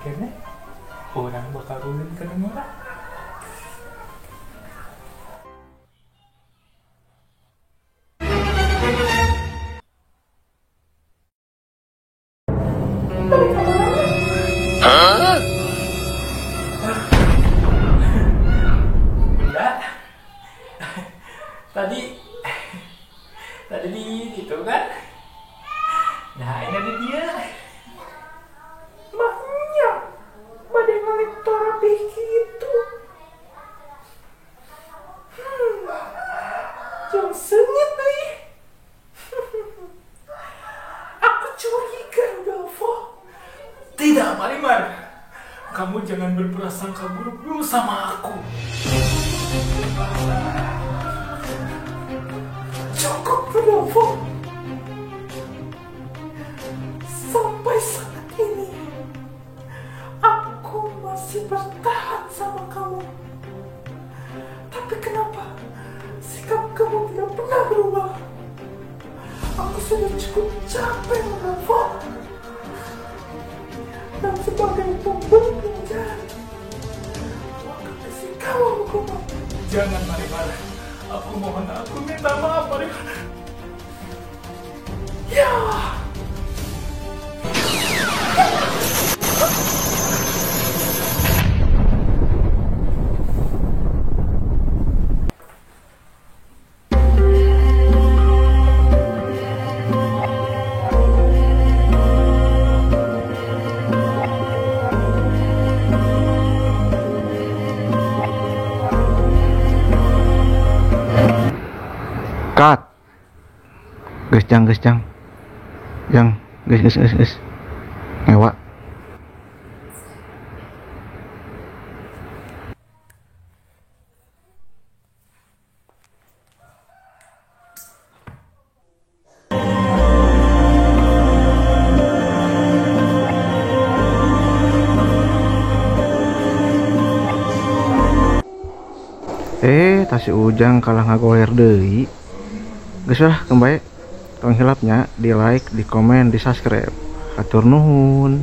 kene orang bakal ulin ke orang. Enggak. Tadi di itu kan. Nah, ini ada dia. Mahnya pada ngelektor rapi gitu. Jangan sengit nih. Aku curiga, Rodolfo. Tidak, Marimar. Kamu jangan berprasangka buruk dulu sama aku. Cukup, Rodolfo. Sampai saat ini, aku masih bertahan sama kamu. Tapi kenapa sikap kamu tidak pernah berubah? Aku sudah cukup capek, Rodolfo. Dan sebagai pemberi pelajaran, aku akan kasih kamu hukuman. Jangan, Marimar. Aku mohon, aku minta maaf, Marimar. Ya. Cut. Jang, guys. Ngewa. Si Ujang kalah ngagoler deui. Geus lah kembali tong hilapnya di like, di komen, di subscribe. Hatur nuhun.